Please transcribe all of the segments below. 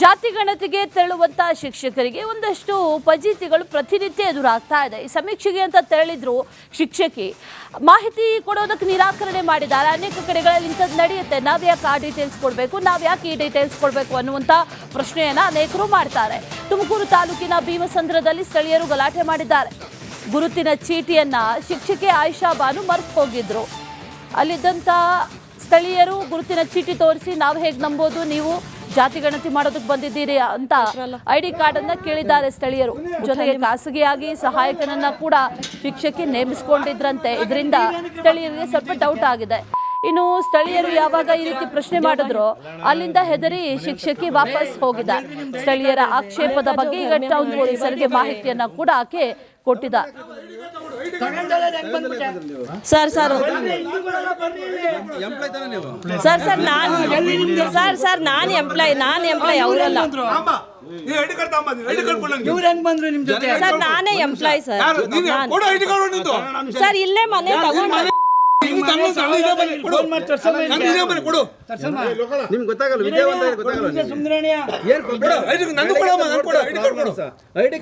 ಜಾತಿ ಗಣತಿಗೆ ತೆರಳುವಂತ ಶಿಕ್ಷಕರಿಗೆ ಒಂದಷ್ಟು ಫಜೀತಿಗಳು ಪ್ರತಿನಿತ್ಯ ಎದುರಾಗ್ತಾ ಇದೆ. ಈ ಸಮೀಕ್ಷೆಗೆ ಅಂತ ತೆರಳಿದ್ರು ಶಿಕ್ಷಕಿ ಮಾಹಿತಿ ಕೊಡೋದಕ್ಕೆ ನಿರಾಕರಣೆ ಮಾಡಿದ್ದಾರೆ. ಅನೇಕ ಕಡೆಗಳಲ್ಲಿ ಇಂಥದ್ದು ನಡೆಯುತ್ತೆ, ನಾವ್ ಯಾಕೆ ಆ ಡೀಟೇಲ್ಸ್ ಕೊಡಬೇಕು, ನಾವ್ ಯಾಕೆ ಈ ಡೀಟೇಲ್ಸ್ ಕೊಡಬೇಕು ಅನ್ನುವಂಥ ಪ್ರಶ್ನೆಯನ್ನ ಅನೇಕರು ಮಾಡ್ತಾರೆ. ತುಮಕೂರು ತಾಲೂಕಿನ ಭೀಮಸಂದ್ರದಲ್ಲಿ ಸ್ಥಳೀಯರು ಗಲಾಟೆ ಮಾಡಿದ್ದಾರೆ. ಗುರುತಿನ ಚೀಟಿಯನ್ನ ಶಿಕ್ಷಕಿ ಆಯಿಷಾ ಬಾನು ಮರೆತು ಹೋಗಿದ್ರು. ಅಲ್ಲಿದ್ದಂಥ ಸ್ಥಳೀಯರು ಗುರುತಿನ ಚೀಟಿ ತೋರಿಸಿ ನಾವು ಹೇಗೆ ನಂಬೋದು, ನೀವು ಜಾತಿ ಗಣತಿ ಮಾಡೋದಕ್ಕೆ ಬಂದಿದ್ದೀರಿ ಅಂತ ಐಡಿ ಕಾರ್ಡ್ ಅನ್ನ ಕೇಳಿದ್ದಾರೆ ಸ್ಥಳೀಯರು. ಜೊತೆಗೆ ಖಾಸಗಿಯಾಗಿ ಸಹಾಯಕನನ್ನ ಕೂಡ ಶಿಕ್ಷಕಿ ನೇಮಿಸಿಕೊಂಡಿದ್ರಂತೆ. ಇದರಿಂದ ಸ್ಥಳೀಯರಿಗೆ ಸ್ವಲ್ಪ ಡೌಟ್ ಆಗಿದೆ. ಇನ್ನು ಸ್ಥಳೀಯರು ಯಾವಾಗ ಈ ರೀತಿ ಪ್ರಶ್ನೆ ಮಾಡಿದ್ರು ಅಲ್ಲಿಂದ ಹೆದರಿ ಶಿಕ್ಷಕಿ ವಾಪಸ್ ಹೋಗಿದ್ದಾರೆ. ಸ್ಥಳೀಯರ ಆಕ್ಷೇಪದ ಬಗ್ಗೆ ಈಗ ಟೌನ್ ಪೊಲೀಸರಿಗೆ ಮಾಹಿತಿಯನ್ನ ಕೂಡ ಆಕೆ ಕೊಟ್ಟಿದ್ದಾರೆ. ಸರ್ ಸರ್ ನಾನು ಎಂಪ್ಲಾಯ್ ಅವರಲ್ಲ ಸರ್, ನಾನೇ ಎಂಪ್ಲಾಯ್ ಸರ್. ಇಲ್ಲೇ ಮನೆ ತಗೊಂಡು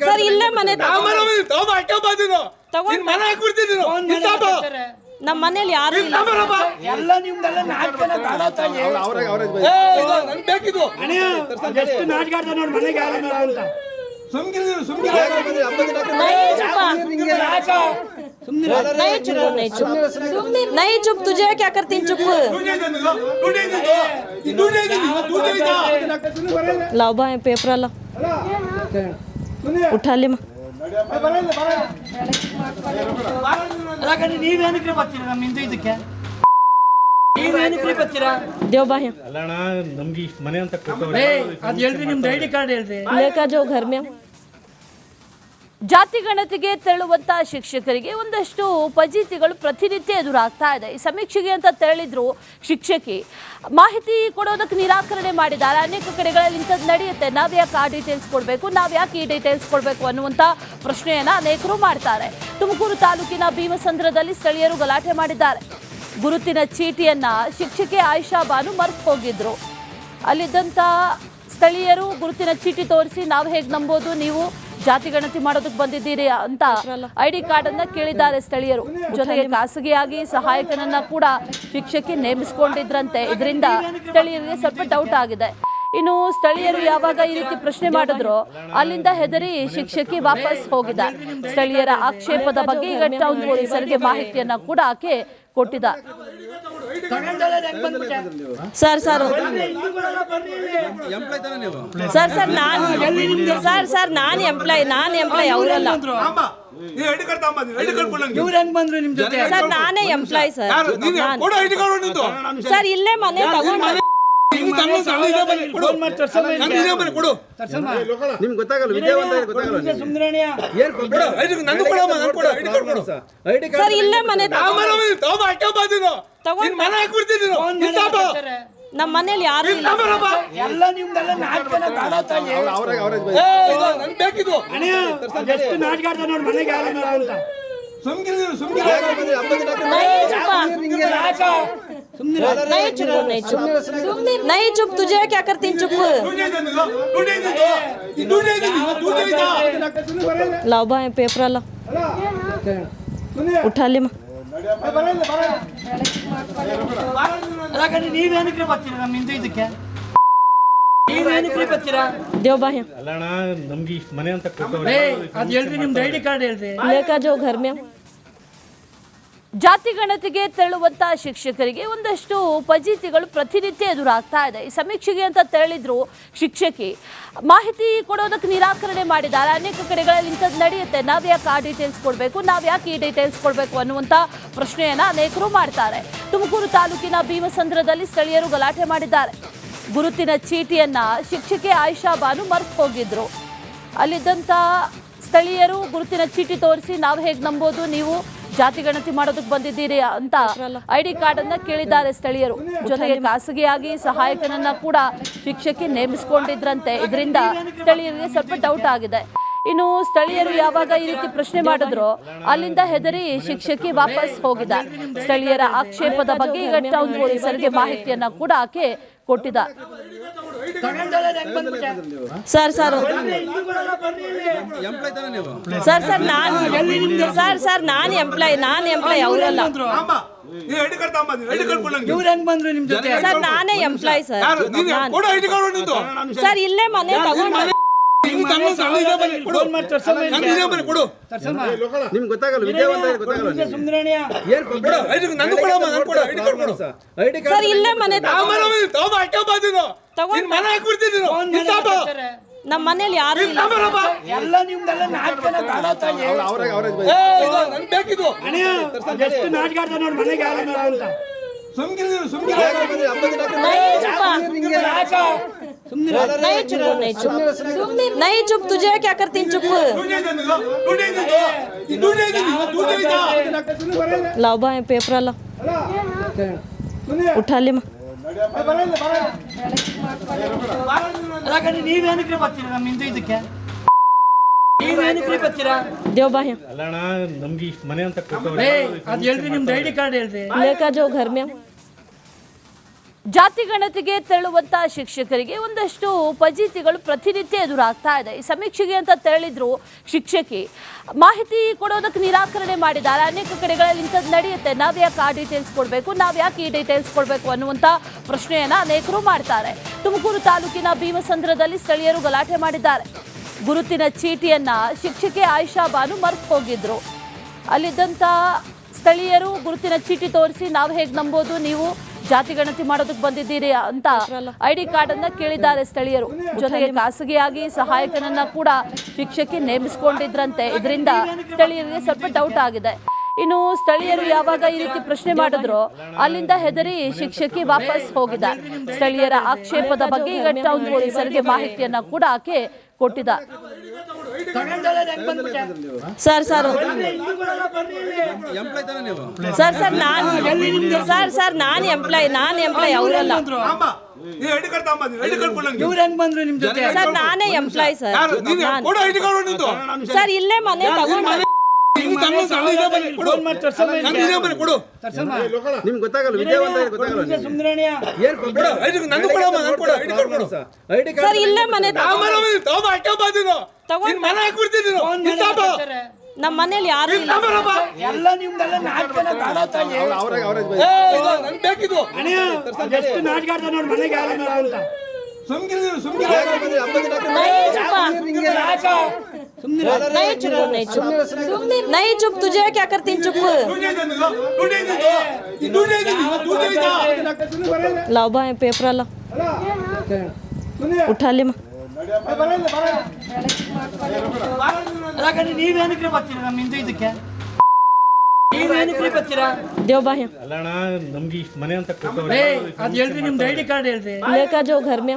ಸರ್ ಇಲ್ಲೇ ಮನೆ ನಮ್ಮ ಮನೇಲಿ ಯಾರು ಇಲ್ಲ. नहीं चुप, तुझे क्या करती चुप. लाओ भाई पेपर ला उठा ले देव भाई लेकर जो घर में. ಜಾತಿ ಗಣತಿಗೆ ತೆರಳುವಂತ ಶಿಕ್ಷಕರಿಗೆ ಒಂದಷ್ಟು ಫಜೀತಿಗಳು ಪ್ರತಿನಿತ್ಯ ಎದುರಾಗ್ತಾ ಇದೆ. ಈ ಸಮೀಕ್ಷೆಗೆ ಅಂತ ತೆರಳಿದ್ರು ಶಿಕ್ಷಕಿ ಮಾಹಿತಿ ಕೊಡೋದಕ್ಕೆ ನಿರಾಕರಣೆ ಮಾಡಿದ್ದಾರೆ. ಅನೇಕ ಕಡೆಗಳಲ್ಲಿ ಇಂಥದ್ದು ನಡೆಯುತ್ತೆ, ನಾವ್ ಯಾಕೆ ಆ ಡೀಟೇಲ್ಸ್ ಕೊಡಬೇಕು, ನಾವ್ ಯಾಕೆ ಈ ಡೀಟೇಲ್ಸ್ ಕೊಡಬೇಕು ಅನ್ನುವಂಥ ಪ್ರಶ್ನೆಯನ್ನ ಅನೇಕರು ಮಾಡ್ತಾರೆ. ತುಮಕೂರು ತಾಲೂಕಿನ ಭೀಮಸಂದ್ರದಲ್ಲಿ ಸ್ಥಳೀಯರು ಗಲಾಟೆ ಮಾಡಿದ್ದಾರೆ. ಗುರುತಿನ ಚೀಟಿಯನ್ನ ಶಿಕ್ಷಕಿ ಆಯಿಷಾ ಬಾನು ಮರೆತು ಹೋಗಿದ್ರು. ಅಲ್ಲಿದ್ದಂಥ ಸ್ಥಳೀಯರು ಗುರುತಿನ ಚೀಟಿ ತೋರಿಸಿ ನಾವು ಹೇಗೆ ನಂಬೋದು, ನೀವು ಜಾತಿ ಗಣತಿ ಮಾಡೋದಕ್ಕೆ ಬಂದಿದ್ದೀರಿ ಅಂತ ಐಡಿ ಕಾರ್ಡ್ ಅನ್ನ ಕೇಳಿದ್ದಾರೆ ಸ್ಥಳೀಯರು. ಜೊತೆಗೆ ಖಾಸಗಿಯಾಗಿ ಸಹಾಯಕನನ್ನ ಕೂಡ ಶಿಕ್ಷಕಿ ನೇಮಿಸಿಕೊಂಡಿದ್ರಂತೆ. ಇದರಿಂದ ಸ್ಥಳೀಯರಿಗೆ ಸ್ವಲ್ಪ ಡೌಟ್ ಆಗಿದೆ. ಇನ್ನು ಸ್ಥಳೀಯರು ಯಾವಾಗ ಈ ರೀತಿ ಪ್ರಶ್ನೆ ಮಾಡಿದ್ರು ಅಲ್ಲಿಂದ ಹೆದರಿ ಶಿಕ್ಷಕಿ ವಾಪಸ್ ಹೋಗಿದ್ದಾರೆ. ಸ್ಥಳೀಯರ ಆಕ್ಷೇಪದ ಬಗ್ಗೆ ಈಗ ಟೌನ್ ಪೊಲೀಸರಿಗೆ ಮಾಹಿತಿಯನ್ನ ಕೂಡ ಆಕೆ ಕೊಟ್ಟಿದ್ದಾರೆ. ಸರ್ ಸರ್ ನಾನು ಎಂಪ್ಲಾಯ್ ಅವರಲ್ಲ ಸರ್. ನಾನೇ ಎಂಪ್ಲಾಯ್ ಸರ್. ಇಲ್ಲೇ ಮನೆ ತಗೊಂಡು ಸರ್ ಇಲ್ಲೇ ಮನೆ ನಮ್ಮ ಮನೇಲಿ ಯಾರು ಇಲ್ಲ. नहीं चुप, तुझे क्या करती चुप. लाओ भाई पेपर ला उठा ले देव भाई लेकर जो घर में. ಜಾತಿ ಗಣತಿಗೆ ತೆರಳುವಂತ ಶಿಕ್ಷಕರಿಗೆ ಒಂದಷ್ಟು ಫಜೀತಿಗಳು ಪ್ರತಿನಿತ್ಯ ಎದುರಾಗ್ತಾ ಇದೆ. ಈ ಸಮೀಕ್ಷೆಗೆ ಅಂತ ತೆರಳಿದ್ರು ಶಿಕ್ಷಕಿ ಮಾಹಿತಿ ಕೊಡೋದಕ್ಕೆ ನಿರಾಕರಣೆ ಮಾಡಿದ್ದಾರೆ. ಅನೇಕ ಕಡೆಗಳಲ್ಲಿ ಇಂಥದ್ದು ನಡೆಯುತ್ತೆ, ನಾವ್ ಯಾಕೆ ಆ ಡೀಟೇಲ್ಸ್ ಕೊಡಬೇಕು, ನಾವ್ ಯಾಕೆ ಈ ಡೀಟೇಲ್ಸ್ ಕೊಡಬೇಕು ಅನ್ನುವಂಥ ಪ್ರಶ್ನೆಯನ್ನ ಅನೇಕರು ಮಾಡ್ತಾರೆ. ತುಮಕೂರು ತಾಲೂಕಿನ ಭೀಮಸಂದ್ರದಲ್ಲಿ ಸ್ಥಳೀಯರು ಗಲಾಟೆ ಮಾಡಿದ್ದಾರೆ. ಗುರುತಿನ ಚೀಟಿಯನ್ನ ಶಿಕ್ಷಕಿ ಆಯಿಷಾ ಬಾನು ಮರೆತು ಹೋಗಿದ್ರು. ಅಲ್ಲಿದ್ದಂಥ ಸ್ಥಳೀಯರು ಗುರುತಿನ ಚೀಟಿ ತೋರಿಸಿ ನಾವು ಹೇಗೆ ನಂಬೋದು, ನೀವು ಜಾತಿ ಗಣತಿ ಮಾಡೋದಕ್ಕೆ ಬಂದಿದ್ದೀರಿ ಅಂತ ಐಡಿ ಕಾರ್ಡ್ ಅನ್ನ ಕೇಳಿದ್ದಾರೆ ಸ್ಥಳೀಯರು. ಜೊತೆಗೆ ಖಾಸಗಿಯಾಗಿ ಸಹಾಯಕನನ್ನ ಕೂಡ ಶಿಕ್ಷಕಿ ನೇಮಿಸಿಕೊಂಡಿದ್ರಂತೆ. ಇದರಿಂದ ಸ್ಥಳೀಯರಿಗೆ ಸ್ವಲ್ಪ ಡೌಟ್ ಆಗಿದೆ. ಇನ್ನು ಸ್ಥಳೀಯರು ಯಾವಾಗ ಈ ರೀತಿ ಪ್ರಶ್ನೆ ಮಾಡಿದ್ರು ಅಲ್ಲಿಂದ ಹೆದರಿ ಶಿಕ್ಷಕಿ ವಾಪಸ್ ಹೋಗಿದ್ದಾರೆ. ಸ್ಥಳೀಯರ ಆಕ್ಷೇಪದ ಬಗ್ಗೆ ಈಗ ಟೌನ್ ಪೊಲೀಸರಿಗೆ ಮಾಹಿತಿಯನ್ನ ಕೂಡ ಆಕೆ ಕೊಟ್ಟಿದ್ದಾರೆ. ಸರ್ ಸರ್ ಸರ್ ನಾನು ಎಂಪ್ಲಾಯ್ ಅವರಲ್ಲ ಸರ್, ನಾನೇ ಎಂಪ್ಲಾಯ್ ಸರ್. ಸರ್ ಇಲ್ಲೇ ಮನೆ ತಗೊಂಡು ನಿಮ್ಗೆ ಗೊತ್ತಾಗಲ್ಲ, ವಿದ್ಯಾವಂತ ಗೊತ್ತಾಗಲ್ಲ. ಸರ್ ಇಲ್ಲೇ ಮನೆ ನಮ್ಮ ಮನೇಲಿ ಯಾರು ಇಲ್ಲ. ಎಲ್ಲ ನಿಮ್ದೆಲ್ಲ ನಾಟಕನ ಎಷ್ಟು ನಾಟಕ ಆಡ್ತಾರೆ ನೋಡಿ ಮನೆಗೆ ಯಾರನ್ನ ಅಂತ नहीं चुप, तुझे क्या करती चुप. लाओ बा पेपर ला उठा ले मां. ನೀವೇನಕ್ಕೆ ಬರ್ತೀರಾ ನಮ್ಮ ಹಿಂದೆ ಇದಕ್ಕೆ? ನೀವೇನಕ್ಕೆ ಬರ್ತೀರಾ? देव बा है ಅಲ್ಲಣ್ಣ ನಮ್ಗೆ ಇಷ್ಟು ಮನೆ ಅಂತ ಅದು ಹೇಳ್ರಿ, ನಿಮ್ದು ಐಡಿ ಕಾರ್ಡ್ ಹೇಳ್ರಿ. लेकर जो घर में ಜಾತಿ ಗಣತಿಗೆ ತೆರಳುವಂತ ಶಿಕ್ಷಕರಿಗೆ ಒಂದಷ್ಟು ಫಜೀತಿಗಳು ಪ್ರತಿನಿತ್ಯ ಎದುರಾಗ್ತಾ ಇದೆ. ಈ ಸಮೀಕ್ಷೆಗೆ ಅಂತ ತೆರಳಿದ್ರು ಶಿಕ್ಷಕಿ, ಮಾಹಿತಿ ಕೊಡೋದಕ್ಕೆ ನಿರಾಕರಣೆ ಮಾಡಿದ್ದಾರೆ. ಅನೇಕ ಕಡೆಗಳಲ್ಲಿ ಇಂಥದ್ದು ನಡೆಯುತ್ತೆ, ನಾವ್ ಯಾಕೆ ಆ ಡೀಟೇಲ್ಸ್ ಕೊಡಬೇಕು, ನಾವ್ ಯಾಕೆ ಈ ಡೀಟೇಲ್ಸ್ ಕೊಡಬೇಕು ಅನ್ನುವಂಥ ಪ್ರಶ್ನೆಯನ್ನ ಅನೇಕರು ಮಾಡ್ತಾರೆ. ತುಮಕೂರು ತಾಲೂಕಿನ ಭೀಮಸಂದ್ರದಲ್ಲಿ ಸ್ಥಳೀಯರು ಗಲಾಟೆ ಮಾಡಿದ್ದಾರೆ. ಗುರುತಿನ ಚೀಟಿಯನ್ನ ಶಿಕ್ಷಕಿ ಆಯಿಷಾ ಬಾನು ಮರೆತು ಹೋಗಿದ್ರು. ಅಲ್ಲಿದ್ದಂಥ ಸ್ಥಳೀಯರು ಗುರುತಿನ ಚೀಟಿ ತೋರಿಸಿ ನಾವು ಹೇಗೆ ನಂಬೋದು, ನೀವು ಜಾತಿ ಗಣತಿ ಮಾಡೋದಕ್ಕೆ ಬಂದಿದ್ದೀರಿ ಅಂತ ಐಡಿ ಕಾರ್ಡ್ ಅನ್ನ ಕೇಳಿದ್ದಾರೆ ಸ್ಥಳೀಯರು. ಜೊತೆಗೆ ಖಾಸಗಿಯಾಗಿ ಸಹಾಯಕನನ್ನ ಕೂಡ ಶಿಕ್ಷಕಿ ನೇಮಿಸಿಕೊಂಡಿದ್ರಂತೆ. ಇದರಿಂದ ಸ್ಥಳೀಯರಿಗೆ ಸ್ವಲ್ಪ ಡೌಟ್ ಆಗಿದೆ. ಇನ್ನು ಸ್ಥಳೀಯರು ಯಾವಾಗ ಈ ರೀತಿ ಪ್ರಶ್ನೆ ಮಾಡಿದ್ರು ಅಲ್ಲಿಂದ ಹೆದರಿ ಶಿಕ್ಷಕಿ ವಾಪಸ್ ಹೋಗಿದ್ದಾರೆ. ಸ್ಥಳೀಯರ ಆಕ್ಷೇಪದ ಬಗ್ಗೆ ಈಗ ಟೌನ್ ಪೊಲೀಸರಿಗೆ ಮಾಹಿತಿಯನ್ನ ಕೂಡ ಆಕೆ ಕೊಟ್ಟಿದ್ದಾರೆ. सर सर सर सर ನಾನು ಎಂಪ್ಲಾಯ್ ಅವರಲ್ಲ ಇವ್ರು ಹೆಂಗ್ ಬಂದ್ರು ನಿಮ್ ಜೊತೆ? ಸರ್ ನಾನೇ ಎಂಪ್ಲಾಯ್ ಸರ್. ಸರ್ ಇಲ್ಲೇ ಮನೆ ತಗೊಂಡು ನಿಮ್ಗೆ ಗೊತ್ತಾಗಲ್ಲ, ವಿದ್ಯಾವಂತ ಗೊತ್ತಾಗಲ್ಲ. ಸರ್ ಇಲ್ಲೇ ಮನೆ ನಮ್ಮ ಮನೇಲಿ ಯಾರು ಇಲ್ಲ. ಎಲ್ಲ ನಿಮ್ದೆಲ್ಲ ನಾಟಕನ ಎಷ್ಟು ನಾಟಕ ಆಡ್ತಾರೆ ನೋಡಿ ಮನೆಗೆ ಯಾರನ್ನ ಅಂತ नहीं चुप, तुझे क्या करती चुप. लाओ बा पेपर ला उठा ले मां. ನೀವೇನಕ್ಕೆ ಬರ್ತೀರಾ ನಮ್ಮ ಹಿಂದೆ ಇದಕ್ಕೆ? ನೀವೇನಕ್ಕೆ ಬರ್ತೀರಾ? देव बा है ಅಲ್ಲಣ್ಣ ನಮ್ಗೆ ಇಷ್ಟು ಮನೆ ಅಂತ ಅದು ಹೇಳ್ರಿ, ನಿಮ್ದು ಐಡಿ ಕಾರ್ಡ್ ಹೇಳ್ರಿ. लेकर जो घर में